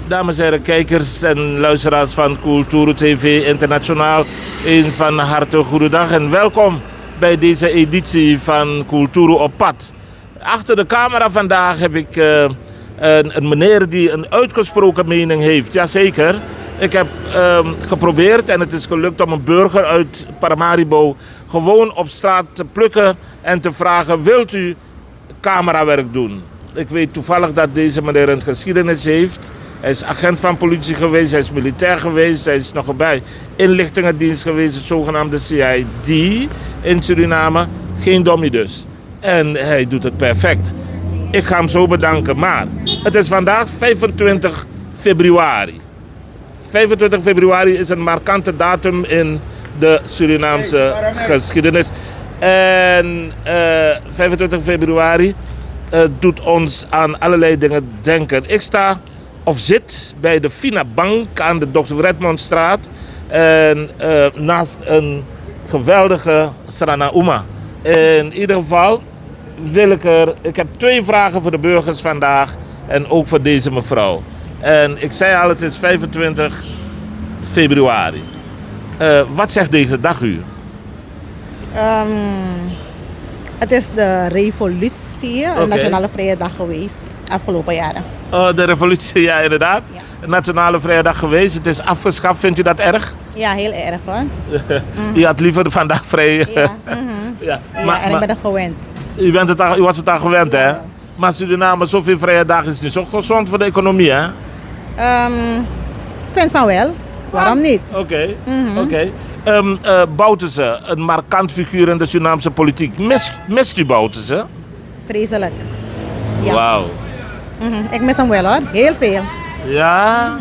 Dames en heren, kijkers en luisteraars van Kulturu TV Internationaal. Een van harte goedendag en welkom bij deze editie van Kulturu op pad. Achter de camera vandaag heb ik een meneer die een uitgesproken mening heeft. Jazeker. Ik heb geprobeerd en het is gelukt om een burger uit Paramaribo gewoon op straat te plukken en te vragen: wilt u camerawerk doen? Ik weet toevallig dat deze meneer een geschiedenis heeft. Hij is agent van politie geweest, hij is militair geweest, hij is nog bij inlichtingendienst geweest, het zogenaamde CID in Suriname. Geen dommie dus. En hij doet het perfect. Ik ga hem zo bedanken, maar het is vandaag 25 februari. 25 februari is een markante datum in de Surinaamse geschiedenis. En 25 februari doet ons aan allerlei dingen denken. Ik sta of zit bij de Fina Bank aan de Dr. Redmondstraat. En naast een geweldige Srana Uma. In ieder geval wil ik heb 2 vragen voor de burgers vandaag. En ook voor deze mevrouw. En ik zei al, het is 25 februari. Wat zegt deze dag u? Het is de revolutie, een nationale vrije dag geweest, afgelopen jaren. De revolutie, ja inderdaad. Ja. Een nationale vrije dag geweest. Het is afgeschaft, vindt u dat erg? Ja, heel erg hoor. U had liever vandaag vrij. Ja, Ja. ja, en ik ben er gewend. U was het al gewend, hè? Maar Suriname, zoveel vrije dagen is niet zo gezond voor de economie, hè? Vind van wel. Waarom niet? Oké. Bouterse, een markant figuur in de Surinaamse politiek. Mist u Bouterse? Vreselijk. Ja. Wauw. Ik mis hem wel hoor, heel veel. Ja?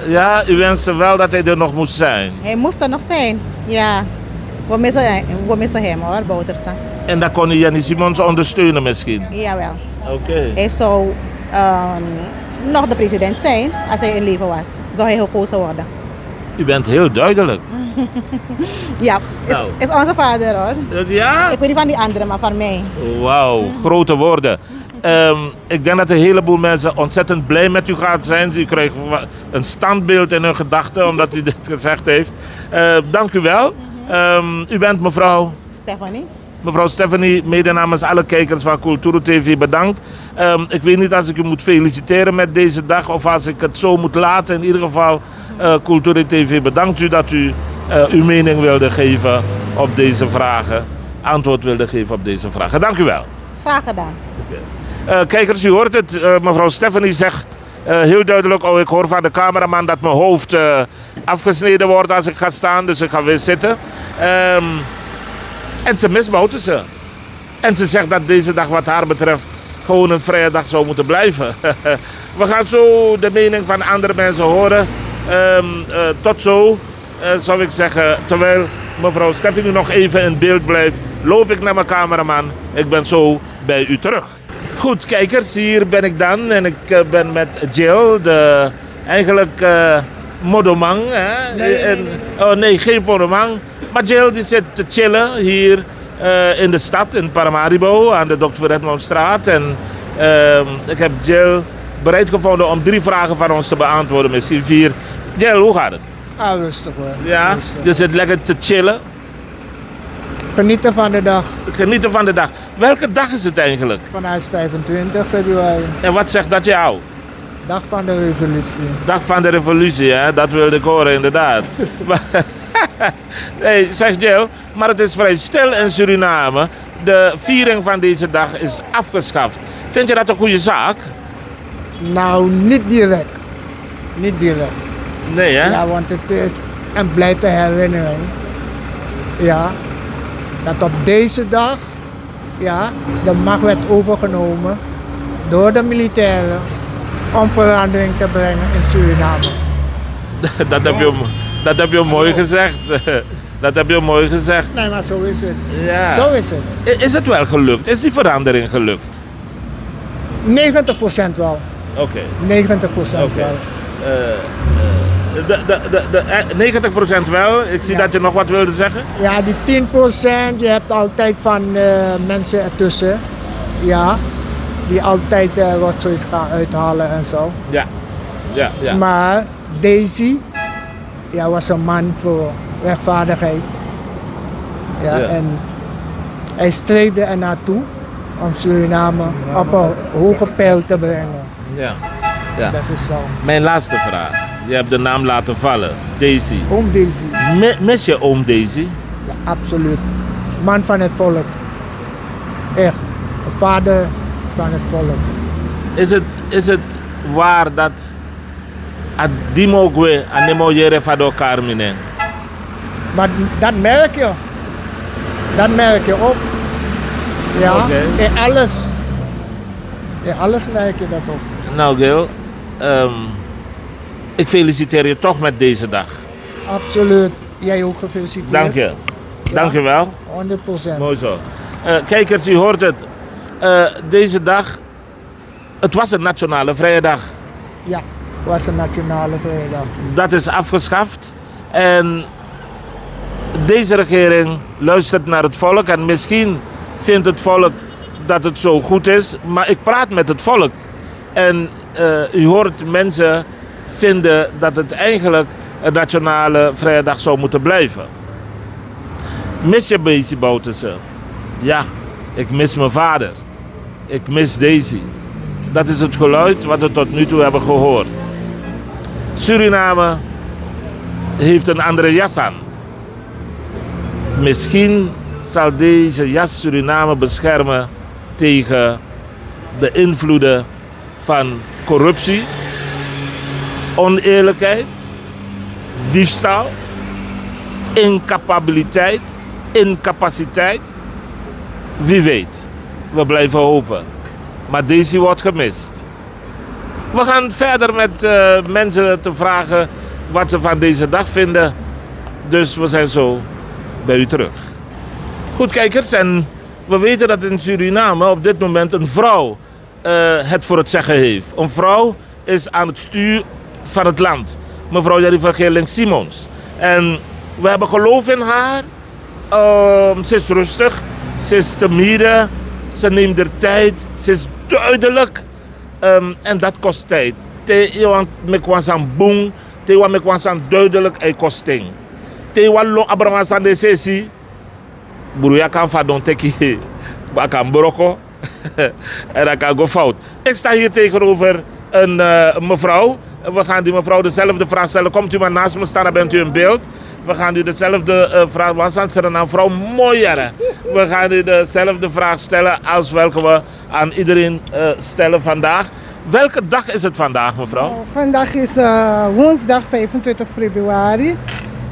Ja, u wenste wel dat hij er nog moest zijn. Hij moest er nog zijn. Ja, we missen hem hoor, Bouterse. En dan kon u Jenny Simons ondersteunen misschien? Jawel. Oké. Hij zou nog de president zijn als hij in leven was. Zou hij gekozen worden. U bent heel duidelijk. Ja, is onze vader hoor. Ja? Ik weet niet van die anderen, maar van mij. Wauw, grote woorden. Ik denk dat een heleboel mensen ontzettend blij met u gaan zijn. U krijgt een standbeeld in hun gedachten omdat u dit gezegd heeft. Dank u wel. U bent mevrouw Stephanie. Mevrouw Stephanie, mede namens alle kijkers van Kulturu TV bedankt. Ik weet niet als ik u moet feliciteren met deze dag of als ik het zo moet laten. In ieder geval, Kulturu TV bedankt u dat u uw mening wilde geven op deze vragen. Antwoord wilde geven op deze vragen. Dank u wel. Graag gedaan. Kijkers, u hoort het. Mevrouw Stephanie zegt heel duidelijk, ik hoor van de cameraman dat mijn hoofd afgesneden wordt als ik ga staan. Dus ik ga weer zitten. En ze misbouwt ze. En ze zegt dat deze dag wat haar betreft gewoon een vrije dag zou moeten blijven. We gaan zo de mening van andere mensen horen. Tot zo, zou ik zeggen. Terwijl mevrouw Stephanie nog even in beeld blijft, loop ik naar mijn cameraman. Ik ben zo bij u terug. Goed, kijkers, hier ben ik dan. En ik ben met Jill, de eigenlijk modomang. Hè? Nee, geen modomang. Maar Jill die zit te chillen hier in de stad, in Paramaribo, aan de Dr. Redmondstraat. En ik heb Jill bereid gevonden om 3 vragen van ons te beantwoorden, misschien 4. Jill, hoe gaat het? Rustig hoor. Ja, Rustig. je zit lekker te chillen. Genieten van de dag. Genieten van de dag. Welke dag is het eigenlijk? Vandaag is 25 februari. En wat zegt dat jou? Dag van de revolutie. Dag van de revolutie, hè? Dat wilde ik horen inderdaad. Hey, zeg Jill, maar het is vrij stil in Suriname. De viering van deze dag is afgeschaft. Vind je dat een goede zaak? Nou, niet direct. Niet direct. Nee, hè? Ja, want het is een blijte herinnering. Ja. Dat op deze dag, ja, de macht werd overgenomen door de militairen om verandering te brengen in Suriname. Dat heb je mooi gezegd. Dat heb je mooi gezegd. Nee, maar zo is het. Ja. Zo is het. Is het wel gelukt? Is die verandering gelukt? 90% wel. Oké. 90% wel. 90% wel. Ik zie dat je nog wat wilde zeggen. Ja, die 10%, je hebt altijd van mensen ertussen. Ja, die altijd rotzooi gaan uithalen en zo. Ja. Ja, ja. Maar Daisy was een man voor rechtvaardigheid. Ja, Ja. En hij streefde er naartoe om Suriname op een hoge pijl te brengen. Ja. Ja. Dat is zo. Mijn laatste vraag. Je hebt de naam laten vallen. Daisy. Oom Daisy, Mis je oom Daisy? ja, absoluut. Man van het volk. Echt. Een vader van het volk. Is het waar dat Adimo Gwe anemo jere fado Carmine? Maar dat merk je. Dat merk je op. Ja, Oké. in alles. In alles merk je dat op. Nou Gil, ik feliciteer je toch met deze dag. Absoluut. Jij ook gefeliciteerd. Dank je. Dank je wel. 100%. Mooi zo. Kijkers, u hoort het. Deze dag, het was een nationale vrije dag. Ja, was een nationale vrijdag. Dat is afgeschaft. En deze regering luistert naar het volk. En misschien vindt het volk dat het zo goed is. Maar ik praat met het volk. En u hoort mensen vinden dat het eigenlijk een nationale vrije dag zou moeten blijven. Mis je Daisy Bouterse? Ja, ik mis mijn vader. Ik mis Daisy. Dat is het geluid wat we tot nu toe hebben gehoord. Suriname heeft een andere jas aan. Misschien zal deze jas Suriname beschermen tegen de invloeden van corruptie, oneerlijkheid, diefstal, incapaciteit. Wie weet. We blijven hopen. Maar Daisy wordt gemist. We gaan verder met mensen te vragen wat ze van deze dag vinden. Dus we zijn zo bij u terug. Goed kijkers, en we weten dat in Suriname op dit moment een vrouw het voor het zeggen heeft. Een vrouw is aan het stuur van het land. Mevrouw Jeriva Geerling-Simons. En we hebben geloof in haar. Ze is rustig, ze is timide, ze neemt de tijd, ze is duidelijk. En dat kost tijd. Te want me kwansan boom, te want me kwansan duidelijk en kosting. Te want lo abramansan de sessie. Buruya kan van teki, kan broko. En dat kan go fout. Ik sta hier tegenover een mevrouw. We gaan die mevrouw dezelfde vraag stellen. Komt u maar naast me staan, dan bent u in beeld. We gaan u dezelfde vraag. Wat is er nou, vrouw? Mooi, jaren. We gaan u dezelfde vraag stellen als welke we aan iedereen stellen vandaag. Welke dag is het vandaag, mevrouw? Vandaag is woensdag 25 februari.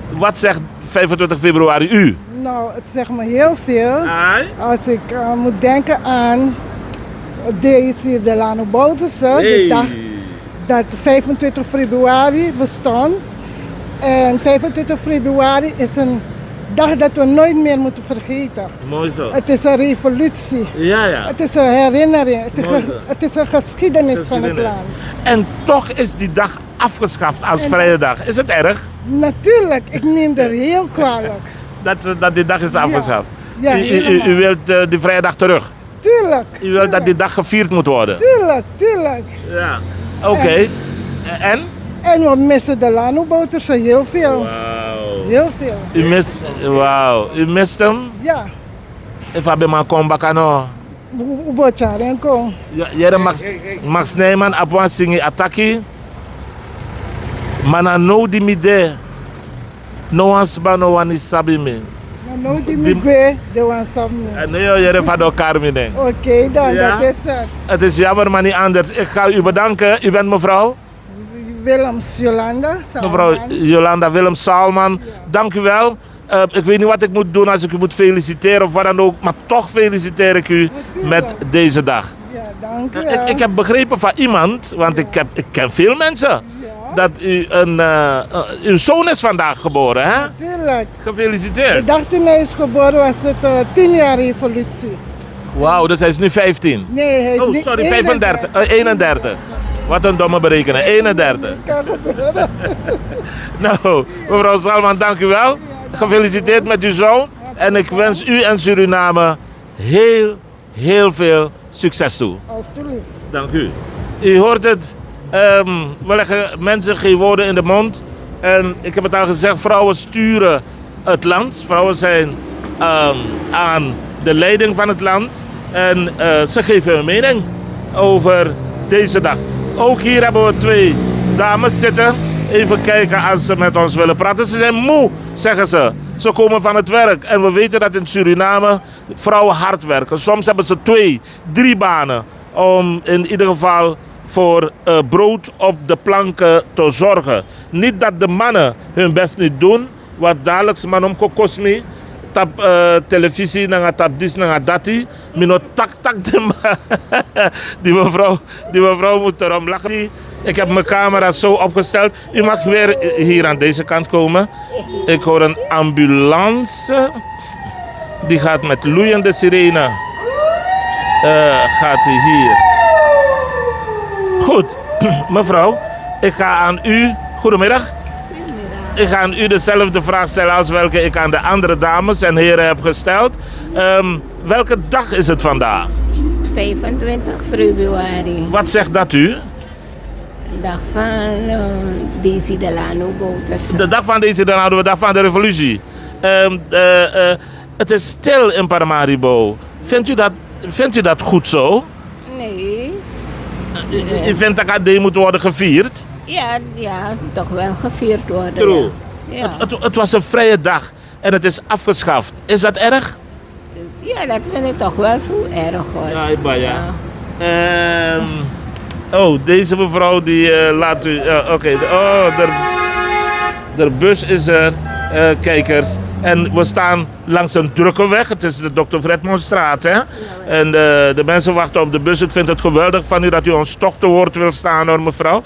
Wat zegt 25 februari u? Nou, het zegt me heel veel. Ai? Als ik moet denken aan Daisy Delano Bouterse, de dag dat 25 februari bestond. En 25 februari is een dag dat we nooit meer moeten vergeten. Mooi zo. Het is een revolutie. Ja, ja. Het is een herinnering. Mooi zo. Het is een geschiedenis van het land. En toch is die dag afgeschaft als vrije dag. Is het erg Natuurlijk, ik neem dat heel kwalijk. dat die dag is afgeschaft? Ja, u wilt die vrije dag terug? Tuurlijk. U wilt dat die dag gevierd moet worden? Tuurlijk. Ja. Oké. En? En we missen de Lano-Bouterse heel veel. Wauw. Heel veel. U mist hem? Ja. Even bij mijn kombakano. Bocharenko. Jere Max Nijman, Apuan Singi Ataki. Mana no di mide. No ansba no wani sabi me. Nou, die migwe, de wansam. En nu jere vado Carmine. Oké, dan, Ja? dat is het. Het is jammer, maar niet anders. Ik ga u bedanken. U bent mevrouw? Willems Jolanda. Mevrouw Jolanda Willem-Salman, dank u wel. Ik weet niet wat ik moet doen als ik u moet feliciteren of wat dan ook. Maar toch feliciteer ik u met deze dag. Ja, dank u wel. Ik heb begrepen van iemand, want ik ken veel mensen, dat u uw zoon is vandaag geboren, hè? Tuurlijk. De Gefeliciteerd. dag toen hij is geboren was het 10 jaar revolutie. Wauw, dus hij is nu 15. Nee, hij is Oh, niet sorry, 31. Wat een domme berekening, 31. Kan gebeuren. Nou, mevrouw Salman, dank u wel. Gefeliciteerd met uw zoon. En ik wens u en Suriname heel veel succes toe. Alsjeblieft. Dank u. U hoort het, We leggen mensen geen woorden in de mond. En ik heb het al gezegd, vrouwen sturen het land. Vrouwen zijn aan de leiding van het land. En ze geven hun mening over deze dag. Ook hier hebben we 2 dames zitten. Even kijken als ze met ons willen praten. Ze zijn moe, zeggen ze. Ze komen van het werk. En we weten dat in Suriname vrouwen hard werken. Soms hebben ze 2, 3 banen. Om in ieder geval voor brood op de planken te zorgen. Niet dat de mannen hun best niet doen. Wat dadelijk manom kokosmi. Tap televisie, nanga tap dis, nanga dati. Mino tak de ma. Die mevrouw moet erom lachen. Ik heb mijn camera zo opgesteld. U mag weer hier aan deze kant komen. Ik hoor een ambulance. Die gaat met loeiende sirene. Gaat hij hier. Goed, mevrouw. Ik ga aan u... Goedemiddag. Ik ga aan u dezelfde vraag stellen als welke ik aan de andere dames en heren heb gesteld. Welke dag is het vandaag? 25 februari. Wat zegt dat u? De dag van Daisy Delano Bouterse. De dag van Daisy Delano, de dag van de revolutie. Het is stil in Paramaribo. Vindt u dat goed zo? Nee. U vindt dat AD moet worden gevierd? Ja, toch wel gevierd worden. True. Ja. Het was een vrije dag en het is afgeschaft. Is dat erg? Ja, dat vind ik toch wel zo erg hoor. Ja. Deze mevrouw die laat u... Oké. De bus is er, kijkers. En we staan langs een drukke weg. Het is de Dr. Vredmonstraat, hè? En de mensen wachten op de bus. Ik vind het geweldig van u dat u ons toch te woord wil staan, hoor, mevrouw.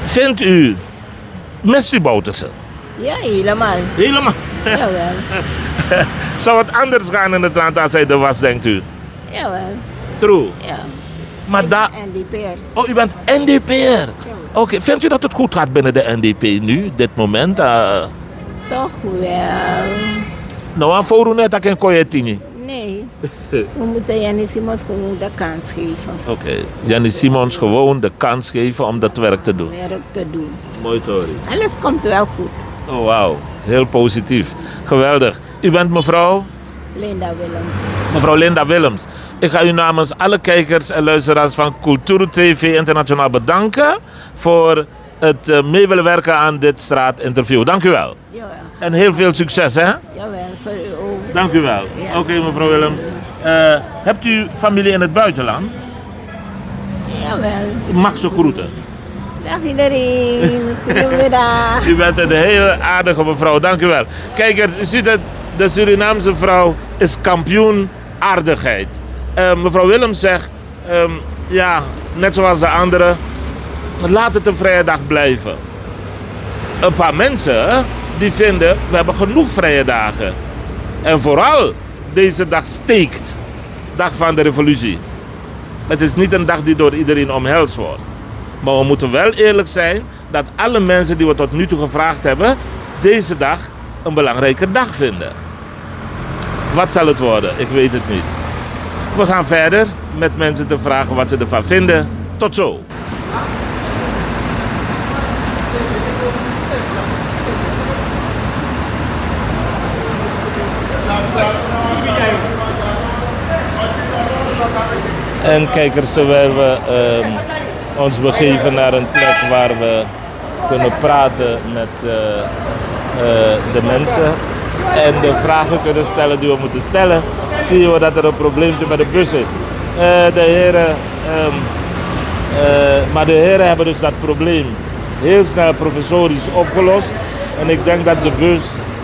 Vindt u... Mist u Bouterse? Ja, helemaal. Helemaal? Jawel. Zou het anders gaan in het land als hij er was, denkt u? Jawel. True. Ja. Maar daar... NDP'er. Oh, u bent NDP'er? Oké, vindt u dat het goed gaat binnen de NDP nu, dit moment? Toch wel. Nou, aan voor net dat ik een Nee. We moeten Jannie Simons gewoon de kans geven. Oké, Jannie Simons gewoon de kans geven om dat werk te doen. Werk te doen. Mooi, Tori. Alles komt wel goed. Oh, wauw. Heel positief. Geweldig. U bent mevrouw? Linda Willems. Mevrouw Linda Willems. Ik ga u namens alle kijkers en luisteraars van Cultuur TV Internationaal bedanken voor het mee willen werken aan dit straatinterview. Dank u wel. Jawel. En heel veel succes, hè? Jawel, voor u ook. Dank u wel. Ja. Oké, mevrouw Willems. Hebt u familie in het buitenland? Jawel. Ik mag ze groeten. Dag iedereen. Goedemiddag. U bent een hele aardige mevrouw. Dank u wel. Kijkers, u ziet het. De Surinaamse vrouw is kampioen aardigheid. Mevrouw Willems zegt, net zoals de anderen, laat het een vrije dag blijven. Een paar mensen die vinden, we hebben genoeg vrije dagen. En vooral deze dag steekt, dag van de revolutie. Het is niet een dag die door iedereen omhelst wordt. Maar we moeten wel eerlijk zijn dat alle mensen die we tot nu toe gevraagd hebben, deze dag een belangrijke dag vinden. Wat zal het worden? Ik weet het niet. We gaan verder met mensen te vragen wat ze ervan vinden. Tot zo. En kijkers, terwijl we ons begeven naar een plek waar we kunnen praten met de mensen en de vragen kunnen stellen die we moeten stellen, zien we dat er een probleempje met de bus is. Maar de heren hebben dus dat probleem heel snel provisorisch opgelost. En ik denk dat de bus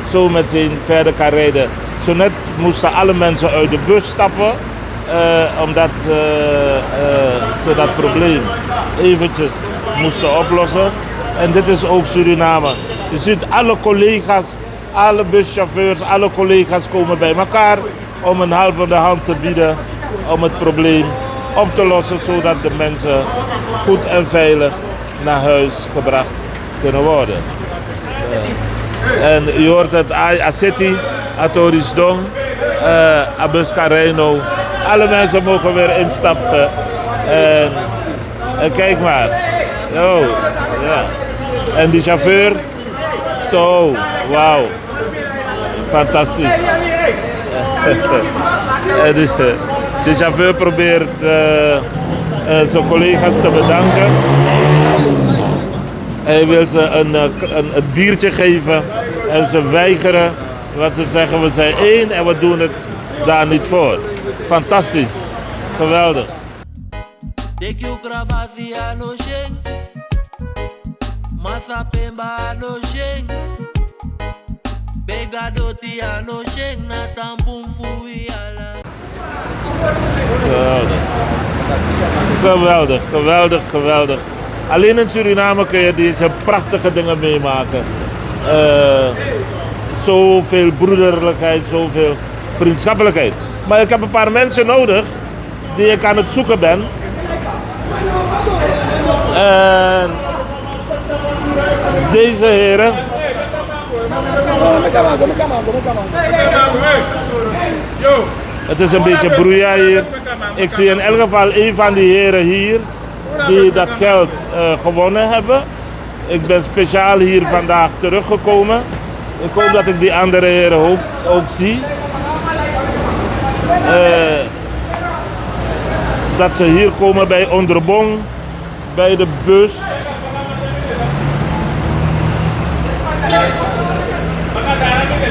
zo meteen verder kan rijden. Zo net moesten alle mensen uit de bus stappen, omdat ze dat probleem eventjes moesten oplossen. En dit is ook Suriname. Je ziet alle collega's, alle buschauffeurs, alle collega's komen bij elkaar om een helpende hand te bieden om het probleem op te lossen, zodat de mensen goed en veilig naar huis gebracht kunnen worden. En u hoort het Aseti, Atoris Dong, Abus Carreno. Alle mensen mogen weer instappen. En En kijk maar. Oh, ja. En die chauffeur. Zo, wauw. Fantastisch. En de chauffeur probeert zijn collega's te bedanken. Hij wil ze een biertje geven en ze weigeren. Want ze zeggen we zijn één en we doen het daar niet voor. Fantastisch. Geweldig. Geweldig. Geweldig, geweldig. Alleen in Suriname kun je deze prachtige dingen meemaken. Zoveel broederlijkheid, zoveel vriendschappelijkheid. Maar ik heb een paar mensen nodig die ik aan het zoeken ben. En deze heren. Het is een beetje broeia hier. Ik zie in elk geval een van die heren hier die dat geld gewonnen hebben. Ik ben speciaal hier vandaag teruggekomen. Ik hoop dat ik die andere heren ook zie. Dat ze hier komen bij Onderbong, bij de bus.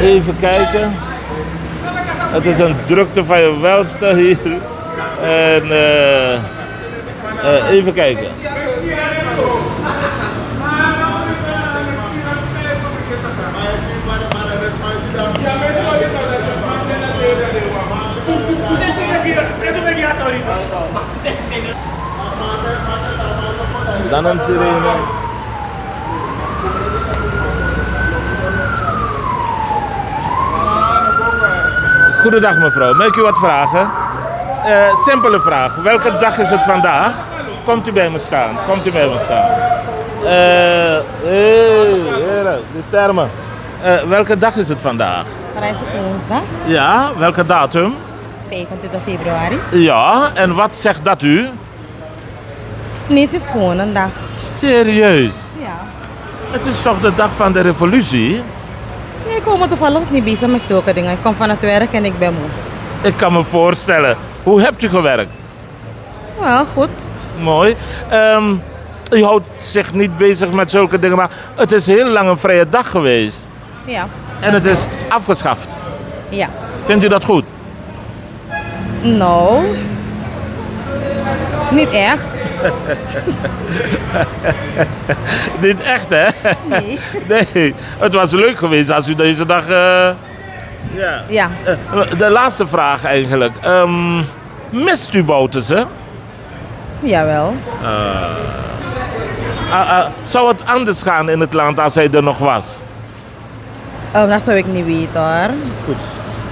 Even kijken. Het is een drukte van je welste hier. En even kijken. Dan een sirene. Goedendag mevrouw, mag ik u wat vragen? Simpele vraag. Welke dag is het vandaag? Komt u bij me staan. Die termen. Welke dag is het vandaag? Vandaag is het woensdag, Ja, welke datum? 25 februari. Ja, en wat zegt dat u? Niets is gewoon een dag. Serieus? Ja. Het is toch de dag van de revolutie? Nee, ik kom me toevallig niet bezig met zulke dingen. Ik kom van het werk en ik ben moe. Ik kan me voorstellen. Hoe hebt u gewerkt? Wel, goed. Mooi. U houdt zich niet bezig met zulke dingen, maar het is heel lang een vrije dag geweest. Ja. En het is afgeschaft. Ja. Vindt u dat goed? Nou, niet echt. Niet echt, hè? Nee. Nee. Het was leuk geweest als u deze dag... Ja. Ja. De laatste vraag eigenlijk. Mist u Bouterse? Jawel. Zou het anders gaan in het land als hij er nog was? Dat zou ik niet weten hoor. Goed.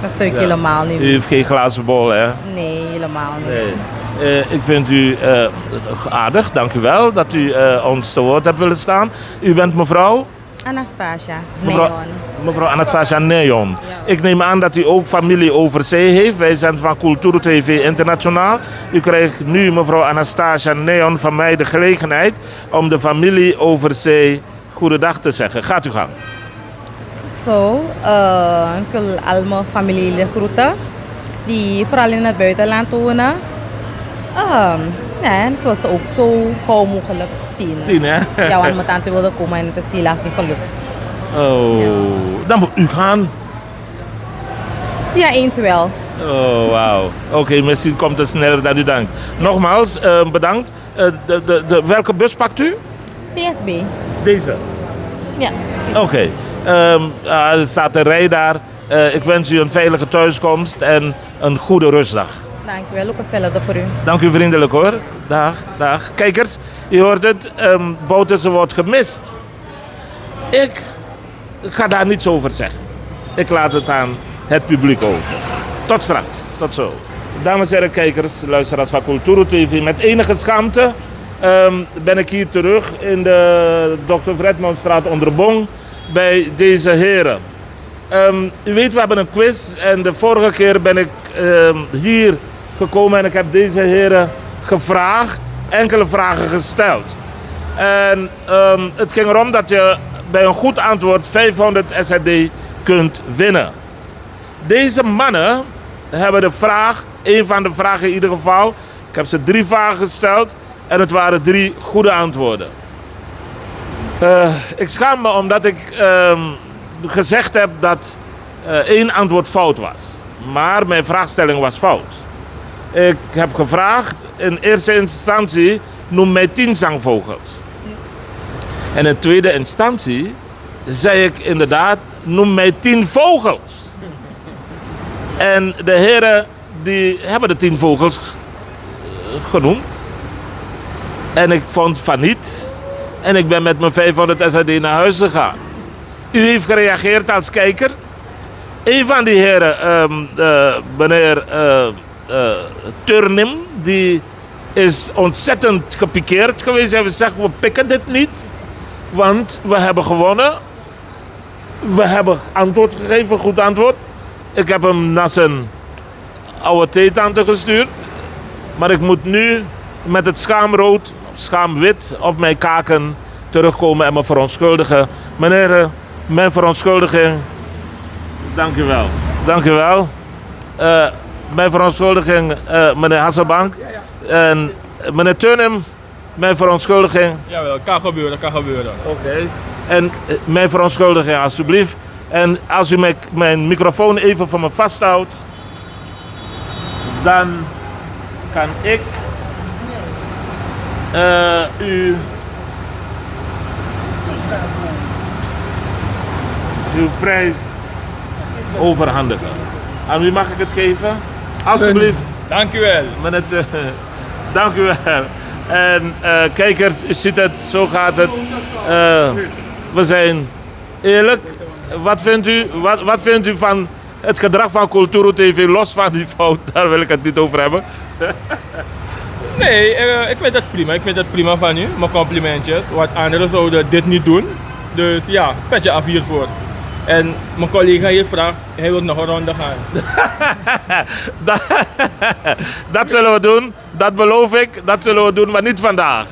Dat zou ik Ja. helemaal niet U weten. heeft geen glazen bol, hè? Nee, helemaal niet. Nee. Ik vind u aardig, dank u wel dat u ons te woord hebt willen staan. U bent mevrouw? Anastasia. Mevrouw Anastasia Neon. Ja. Ik neem aan dat u ook familie over zee heeft. Wij zijn van Cultuur TV Internationaal. U krijgt nu, mevrouw Anastasia Neon, van mij de gelegenheid om de familie over zee goedendag te zeggen. Gaat u gang. Zo, ik wil al mijn familieleden groeten die vooral in het buitenland wonen. En ik wil ze ook zo gauw mogelijk zien. Zien, hè? Ja, want mijn tante wilde komen en het is helaas niet gelukt. Oh, Ja. dan moet u gaan. Ja, eens wel. Oh, wauw. Oké, misschien komt het sneller dan u denkt. Nogmaals, bedankt. Welke bus pakt u? PSB. Deze. Ja. Oké. Er staat een rij daar. Ik wens u een veilige thuiskomst en een goede rustdag. Dank u wel, ook hetzelfde voor u. Dank u vriendelijk hoor. Dag, dag. Kijkers, je hoort het. Bouterse wordt gemist. Ik ga daar niets over zeggen. Ik laat het aan het publiek over. Tot straks. Tot zo. Dames en heren kijkers, luisteraars van Cultuur TV. Met enige schaamte ben ik hier terug in de Dr. Vredmondstraat Onderbong bij deze heren. U weet, we hebben een quiz en de vorige keer ben ik hier gekomen en ik heb deze heren gevraagd enkele vragen gesteld. En het ging erom dat je bij een goed antwoord 500 SRD kunt winnen. Deze mannen hebben een van de vragen in ieder geval. Ik heb ze 3 vragen gesteld en het waren 3 goede antwoorden. Ik schaam me omdat ik gezegd heb dat 1 antwoord fout was. Maar mijn vraagstelling was fout. Ik heb gevraagd in eerste instantie noem mij 10 zangvogels. En in tweede instantie zei ik inderdaad noem mij 10 vogels. En de heren die hebben de 10 vogels genoemd. En ik vond van niet. En ik ben met mijn 500 SRD naar huis gegaan. U heeft gereageerd als kijker. Een van die heren, meneer Turnim, die is ontzettend gepikeerd geweest. Hij heeft gezegd, we pikken dit niet. Want we hebben gewonnen. We hebben antwoord gegeven, een goed antwoord. Ik heb hem naar zijn oude theetante gestuurd. Maar ik moet nu met het schaamrood, schaamwit op mijn kaken terugkomen en me verontschuldigen. Meneer, mijn verontschuldiging. Dank u wel. Dank u wel. Mijn verontschuldiging, meneer Hasselbank. En meneer Turnem, mijn verontschuldiging. Jawel, kan gebeuren. Oké. En mijn verontschuldiging alsjeblieft. En als u mijn microfoon even voor me vasthoudt, dan kan ik u uw prijs overhandigen. Aan wie mag ik het geven? Alsjeblieft. Dank u wel. Dank u wel. En kijkers, u ziet het, zo gaat het. We zijn eerlijk. Wat vindt u van het gedrag van Kulturo TV, los van die fout? Daar wil ik het niet over hebben. Nee, ik vind het prima. Ik vind het prima van u. Mijn complimentjes. Wat anderen zouden dit niet doen. Dus ja, petje af hiervoor. En mijn collega hier vraagt, hij wil nog een ronde gaan. Dat zullen we doen, dat beloof ik. Dat zullen we doen, maar niet vandaag.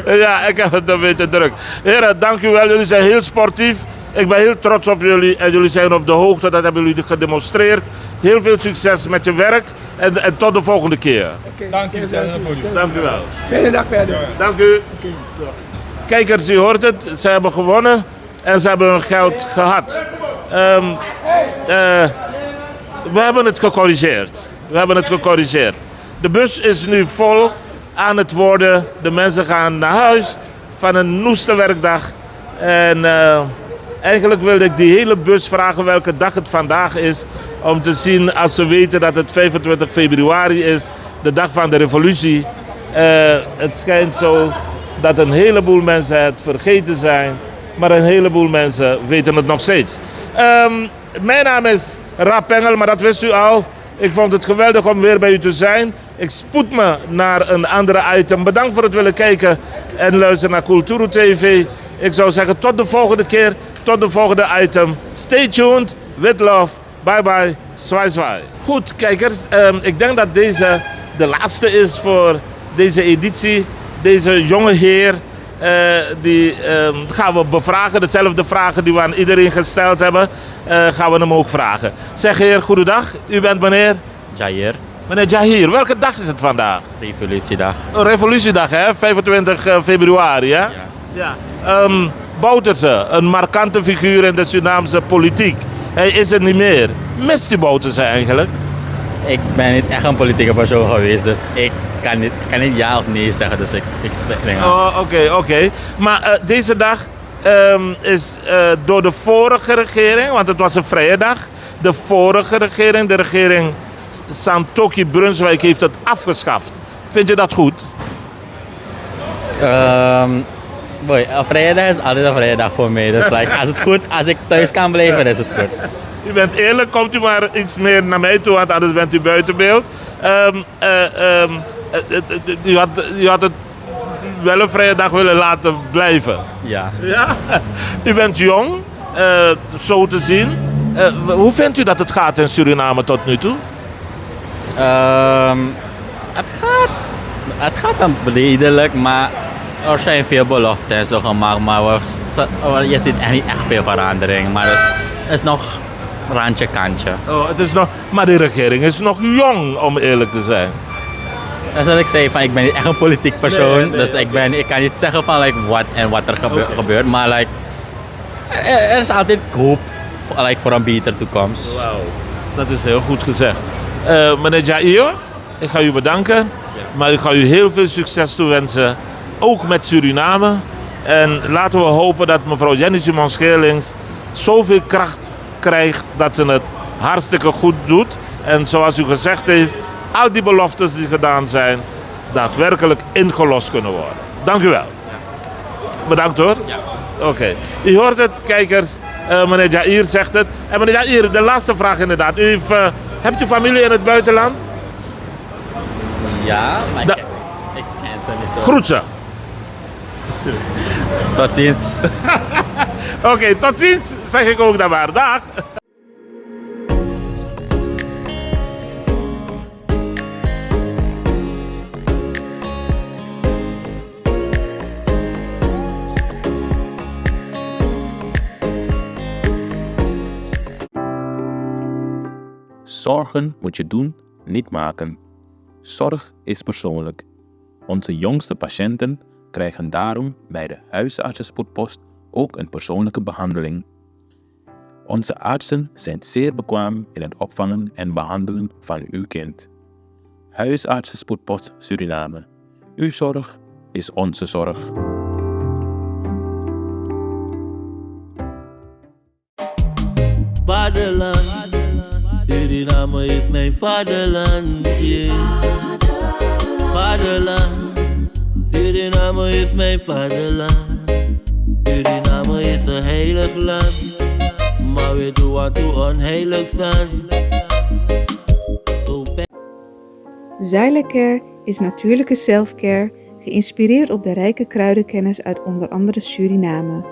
Ja, ik heb het een beetje druk. Heren, dank u wel. Jullie zijn heel sportief. Ik ben heel trots op jullie en jullie zijn op de hoogte. Dat hebben jullie gedemonstreerd. Heel veel succes met je werk en tot de volgende keer. Dank u wel voor u. Dank u wel. Fijne dag verder. Dank u. Kijkers, u hoort het. Ze hebben gewonnen en ze hebben hun geld gehad. We hebben het gecorrigeerd. De bus is nu vol aan het worden. De mensen gaan naar huis van een noeste werkdag. En eigenlijk wilde ik die hele bus vragen welke dag het vandaag is. Om te zien als ze weten dat het 25 februari is, de dag van de revolutie. Het schijnt zo dat een heleboel mensen het vergeten zijn. Maar een heleboel mensen weten het nog steeds. Mijn naam is Raap Engel, maar dat wist u al. Ik vond het geweldig om weer bij u te zijn. Ik spoed me naar een andere item. Bedankt voor het willen kijken en luisteren naar Kulturo TV. Ik zou zeggen tot de volgende keer, tot de volgende item. Stay tuned, with love, bye bye, zwaai zwaai. Goed kijkers, ik denk dat deze de laatste is voor deze editie. Deze jonge heer, die gaan we bevragen. Dezelfde vragen die we aan iedereen gesteld hebben, gaan we hem ook vragen. Zeg heer, goedendag. U bent meneer? Jair, Meneer Jahir, welke dag is het vandaag? revolutiedag. Een revolutiedag, hè? 25 februari, hè? Ja. Bouterse, een markante figuur in de Surinaamse politiek. Hij is er niet meer. Mist u Bouterse eigenlijk? Ik ben niet echt een politieke persoon geweest, dus ik kan niet ja of nee zeggen. Dus ik spring aan. Oh, oké. Maar deze dag is door de vorige regering, want het was een vrije dag. De vorige regering, de regering Santoki Brunswijk, heeft het afgeschaft. Vind je dat goed? Een vrije dag is altijd een vrije dag voor mij. Dus als ik thuis kan blijven, is het goed. U bent eerlijk, komt u maar iets meer naar mij toe, want anders bent u buiten beeld. U had het wel een vrije dag willen laten blijven. Ja. Ja? U bent jong, zo te zien. Hoe vindt u dat het gaat in Suriname tot nu toe? Het gaat Het gaat dan redelijk, maar er zijn veel beloften en zo gemaakt, maar je ziet echt niet echt veel verandering. Maar er is nog randje kantje. Oh, het is nog, maar de regering is nog jong, om eerlijk te zijn. Dat is wat ik zei, van, ik ben niet echt een politiek persoon, Nee. dus ik kan niet zeggen van wat er gebeurt, maar er is altijd hoop voor een betere toekomst. Wauw, dat is heel goed gezegd. Meneer Jair, ik ga u bedanken, maar ik ga u heel veel succes toewensen, ook met Suriname. En laten we hopen dat mevrouw Jenny Simons-Geerlings zoveel kracht krijgt dat ze het hartstikke goed doet. En zoals u gezegd heeft, al die beloftes die gedaan zijn, daadwerkelijk ingelost kunnen worden. Dank u wel. Bedankt hoor. Ja. Oké. U hoort het, kijkers. Meneer Jair zegt het. En meneer Jair, de laatste vraag inderdaad. Hebt u familie in het buitenland? Ja, maar Da- ik ken ze niet zo. Groet ze. Tot ziens. Oké, tot ziens, zeg ik ook dan maar. Dag. Zorgen moet je doen, niet maken. Zorg is persoonlijk. Onze jongste patiënten krijgen daarom bij de huisartsenspoedpost ook een persoonlijke behandeling. Onze artsen zijn zeer bekwaam in het opvangen en behandelen van uw kind. Huisartsenspoedpost Suriname. Uw zorg is onze zorg. Vaderland, Suriname is mijn vaderland, yeah. Vaderland, Suriname is mijn vaderland. Suriname is een heilig land, maar we doen wat toe onheilig staan. Xylicare is natuurlijke selfcare, geïnspireerd op de rijke kruidenkennis uit onder andere Suriname.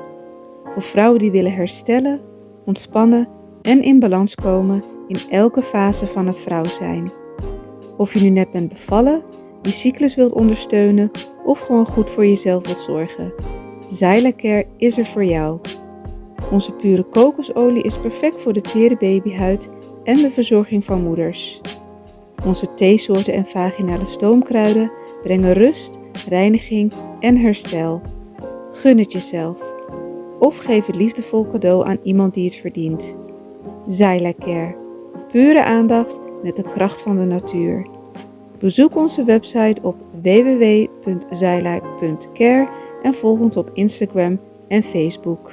Voor vrouwen die willen herstellen, ontspannen en in balans komen in elke fase van het vrouw zijn. Of je nu net bent bevallen, je cyclus wilt ondersteunen of gewoon goed voor jezelf wilt zorgen. Xylicare is er voor jou. Onze pure kokosolie is perfect voor de tere babyhuid en de verzorging van moeders. Onze theesoorten en vaginale stoomkruiden brengen rust, reiniging en herstel. Gun het jezelf. Of geef het liefdevol cadeau aan iemand die het verdient. Xylicare. Pure aandacht met de kracht van de natuur. Bezoek onze website op www.xylic.care en volg ons op Instagram en Facebook.